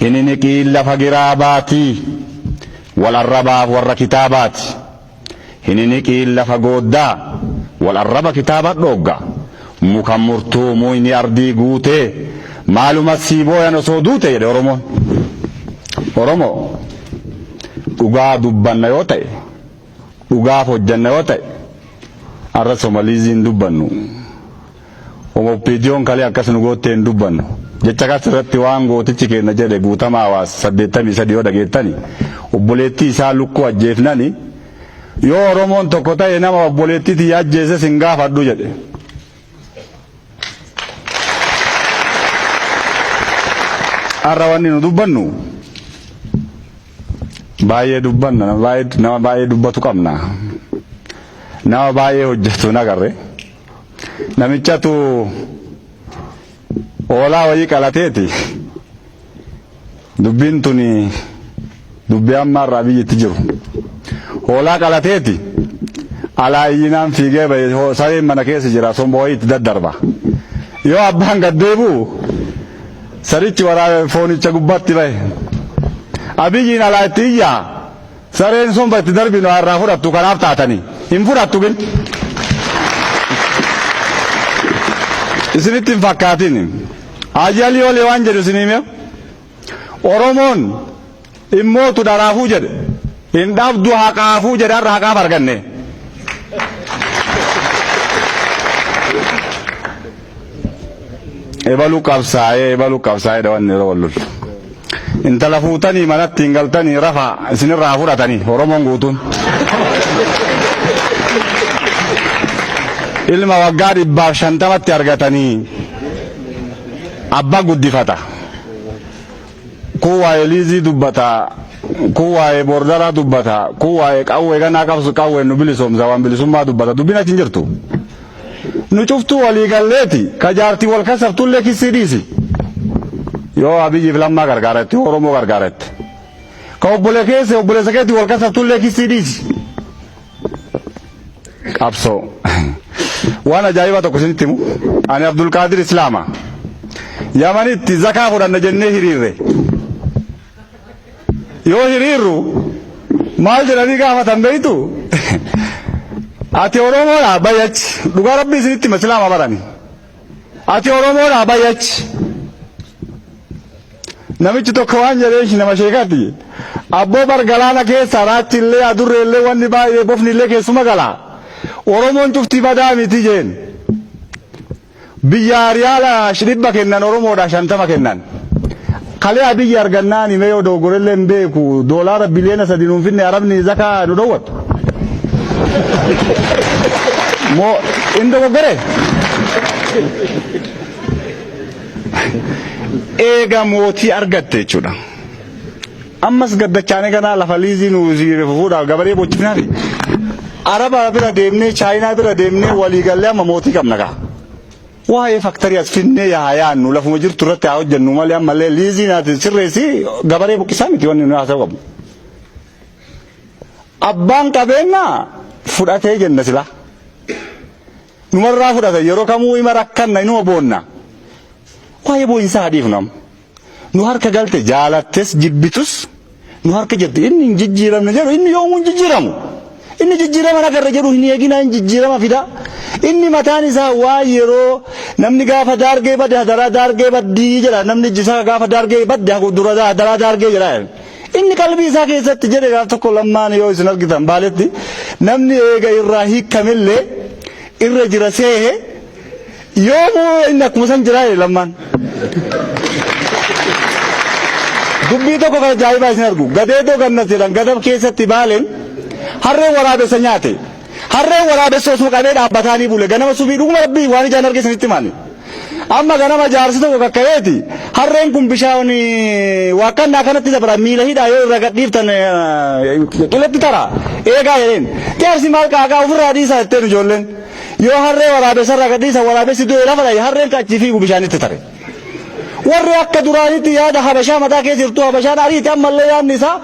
إنني قيل فقراباتي والأرباب ورا كتابات إنني قيل فقودا والأرباب كتابات لوغا مكمرتو مويني أردي قوتي معلومات سيبو يا صودوتي يا Oromoo dhugaa dubbanna yoo ta'e dhugaa hojjanna yoo ta'e arra Somaliiziin dubbannu homopiidiyoon kalee akkas nu gooteen dubbannu jecha kasirratti waan gootichi kenna jedhe guutamaa hawaas 83 yoo dhageettani obboleettii isaa lukkuu ajjeefnani yoo Oromoon tokko ta'e nama obboleettii ajjeese sin gaafadhu jedhe arra wanni nu dubbannu baay'ee dubbanna nama baay'ee dubbatu qabna nama baay'ee hojjetu nagarre namichatu oolaa wayii qalateeti dubbiin tuni dubbii ammaarraa biyyatti jiru oolaa qalateeti alaayyinaan fiigee bahe sareen mana keessa jira sombo wayiitti daddarba yoo abbaan gaddeebu sarichi waraabee foonicha gubbaatti bahe abiyyiin alaatiyya sareen somba itti darbinu harraa fudhattu kanaaf taatanii hin fudhattu gin isinitti hin fakkaatin ajalii olee waan jedhu isinime Oromoon immootu dharaafuu jedhe hin dhabdu haqaafuu jedhe har'a haqaaf arganne ebalu qabsaa'ee dhawanne yeroo wallullu Intala fuutanii manatti hin galtanii rafa isinirraa fudhatanii Oromoon guutuun ilma waggaa 150 argatanii abbaa guddifata kuwaa'ee liizii dubbata kuwaa'ee bordara dubbata kuwaa'ee qawwee ganaa qabsu qawwee nu bilisoomsa waan bilisummaa dubbata dubbina hin jirtu nu cuftuu walii galleeti ka jaartii wal kasabtullee kissii dhiisi yoo abiyyi filammaa gargaaretti Oromoo gargaaretti ka obboleessa keetti wal kasabtullee kissii dhiisi qabsoo waan ajaa'ibaa tokko isinitti himu ani Abdul Qaadir Islaama Yamanitti zakaa fudhanna jennee hiriirre yoo hiriirru maal jedhanii gaafatan beeytu ati Oromoodhaa bayyachi dhugaa rabbii isinitti hima Islaama barani ati Oromoodhaa bayyachi namichi tokko waan jedhee nama sheekati abboo bargalaana keessa raachillee adurreellee wanni baay'ee bofnillee keessuma galaa Oromoon cufti badaa miti jeen biyya riyaala 100 kennan Oromoodhaa 50 kennan kalee abiyyi argannaan hime yoo dogoreellee hin beeku doolaara biliyoona 3 nuun finne arabni zakaa nu dhowwatu moo indo gogore eega mootii argatte jechuudha ammas gaddachaane ganaa lafa liizii nu fuudhaa gabaree bochifnaani araba bira deemnee chaayinaa bira deemnee walii gallee amma mootii qabna gaa waa'ee faktarii as finnee yaayaannu lafuma jirtu irratti haa hojjennu malee ammallee liizii naati sirreessi gabaree buqqisaa miti wanni nu haasa'u qabu abbaan qabeenyaa fudhatee jenna sila numarraa fudhata yeroo kamuu hima rakkanna inuma boonna waa'ee boo'insaa hadhiifnam nu harka galte jaalattes jibbitus nu harka jirti inni hin jijjiiramne jedhu inni yoomuu hin jijjiiramu inni jijjiirama nagarra jedhu hin eegina hin jijjiirama fida inni mataan isaa waa yeroo namni gaafa daargee badde hadaraa daargee baddii jedha namni jisaa gaafa daargee badde dura hadaraa daargee jedha inni qalbii isaa keessatti jedhe gaaf tokko lammaan yoo isin argitan baaletti namni eega irraa hiikamillee irra jira seehe yoomuu inni akkuma san jira lammaan dubbii tokko kan ajaa'ibaa isin argu gadeedoo gannas jedhan gadab keessatti baaleen harreen waraabessa nyaate harreen waraabessa osuma qabee dhaabbataanii bule ganama subii dhuguma rabbii waan ijaan arge isinitti maali amma ganama jaarsi tokko kakkabeeti harreen kun bishaan waaqannaa kanatti dabara miila hidhaa yoo irra gadhiiftan qilletti tara eegaa jedheen jaarsi maal qaaqaa ofirraa dhiisaa jetteen ijoolleen yoo harree waraabessa irra gadhiisa waraabessi du'e lafa dhaye harreen kaachii fiigu bishaanitti tare warri akka duraanitti yaada habashaa mataa keessa jirtu habashaan ariiti ammallee yaadni isaa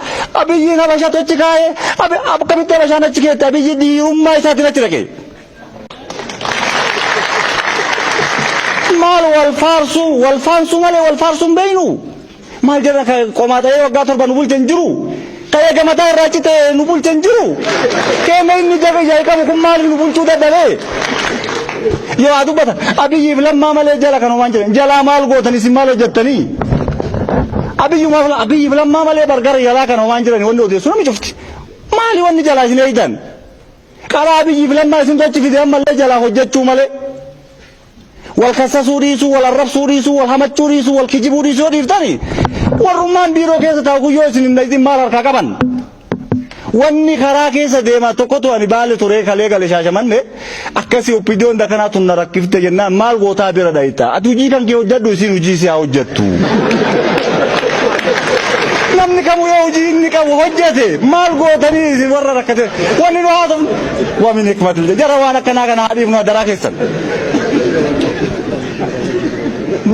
abiyyiin habashaa tochi kaa'ee akkamitti habashaan achi keetti abiyyi dhiirummaa isaatiin achi dhaqee maal wal faarsu malee wal faarsuun beeynu maal jedha qomaa ta'ee waggaa torba nu bulchan jiru kaya gamata irraa cite nu bulchan jiru keenya inni jabe qabu kun maal nu bulchuu dadhabee yoo adubbata abiyyiif lammaa malee jala kan waan jedhan jala maal gootan isin maal hojjettanii abiyyiif lammaa malee bargara jalaa kan waan jedhan wanni odeessu nami cufti maali wanni jalaa isin eeydan karaa abiyyiif lammaa isin tochi fidee malee jalaa hojjechuu malee wal kassasuu dhiisuu wal arrabsuu dhiisuu wal hamachuu dhiisuu wal kijibuu dhiisuu dhiiftanii warrummaan biiroo keessa taa'u guyyoo isin maal harkaa qaban wanni karaa keessa deema tokkotu ani baale turee kalee gale shaashamanne akkasii oppiidiyoon dakanaa tunna rakkifte jennaan maal gootaa bira dhayita ati hojii kan kee hojjedhu isin hojii siyaa hojjettu namni kamu yoo hojii inni qabu hojjete maal gootanii isin warra rakkate wanni nu haasofnu waa min hikmatil jara waan akkanaa kana haadhiif nu daraa keessan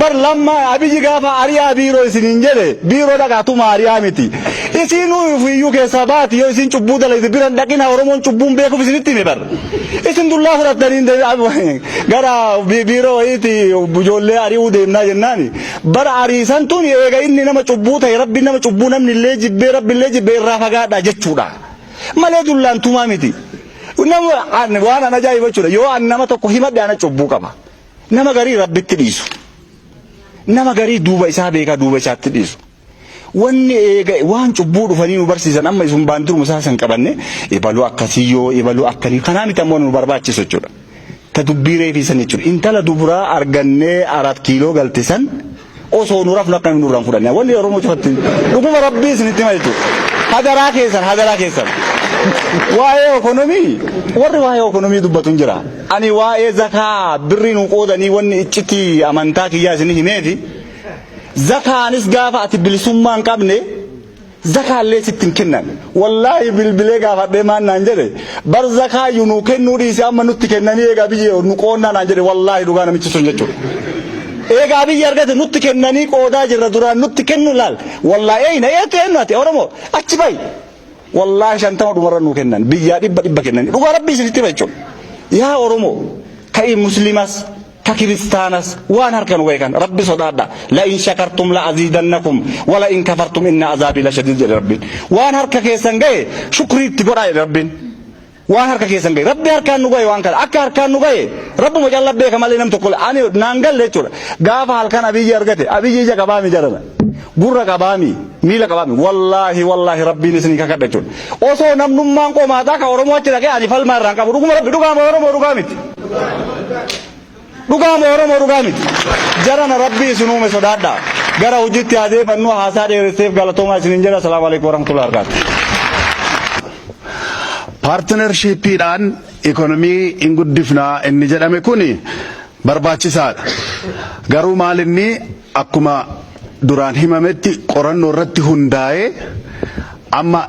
bar lamma abiyyi gaafa ariyaa biiroo isiniin jedhe biiroo dhaqaatuma ariyaa miti isinuu fiiyyuu keessaa baati yoo isin cubbuu dalayte biran dhaqina oromoon cubbuun beekuuf isinitti hime bar isin dullaa fudhattanii gara biiroo wayiiti ijoollee ari'uu deemnaa jennaani bara ariisan tun eega inni nama cubbuu ta'e rabbi nama cubbuu namni illee jibbee rabbi illee jibbee irraa fagaadha jechuudha malee dullaan tumaa miti waan an ajaa'iba jechuudha yoo an nama tokko himadhe ana cubbuu qaba nama garii rabbitti dhiisu nama garii duuba isaa beeka duuba isaatti dhiisu wanni eega waan cubbuu dhufanii nu barsiisan amma isun baandiru musaasan qabanne ibaluu akkasiyyoo ibaluu akkanii kanaa miti ammoo nu barbaachisu jechuudha ta dubbii reefiisan jechuudha intala duburaa argannee 4kiiloo galtisan osoo nu rafnu akka nurraan fudhanne wanni oromoo cufatti dhuguma rabbii isinitti hima jechuudha hadaraa keessan waa'ee ekonomii warri waa'ee ekonomii dubbatu jira ani waa'ee zakaa birrii nu qoodanii wanni iccitii amantaa kiyyaa isin himeeti zakaanis gaafa ati bilisummaa hin qabne zakaallee sittin kennan wallaahi bilbilee gaafadhee maan naan jedhe bar zakaa yunu kennuu dhiise amma nutti kennanii eegaa biyya nu qoonnaa naan jedhe wallaahi dhugaa namichi sun jechuudha eegaa biyya argate nutti kennanii qoodaa jirra duraan nutti kennu laal wallaahi eeyna kennu ati oromoo achi bayi والله شانتما دمرنا نوكنا بيا دب كنا نقول ربي سنتي بيجون يا أورمو كأي مسلماس ككريستاناس وان هركن ويكان ربي صدادا لا إن شكرتم لا أزيدنكم ولا إن كفرتم إن عذابي لشديد ربي وان هرك كيسان جاي شكري تبرع ربي وان هرك كيسان جاي ربي هركان نوجاي وان كذا أك هركان نوجاي رب مجال ربي كمال إنهم تقول أنا نانجل ليشور قاف هالكان أبي يرجعته أبي يجا كبامي جرنا gurra qabaami miila qabaami wallahi rabbiin isin ka kadhachuun osoo namnummaan qomaata ka oromoo achi dhaqee ani falmaa irraan qabu dhuguma rabbi dhugaama oromoo dhugaa miti jarana rabbii isin uume sodaadha gara hojiitti adeemannu haasaa dheeresseef galatoomaa isinin jedha assalaamu alaykum warahmatullahi wabarakatuh partnershipiidhaan ikonomii hin guddifnaa inni jedhame kuni barbaachisaadha garuu maalinni akkuma duraan himametti qorannoo irratti hundaa'ee amma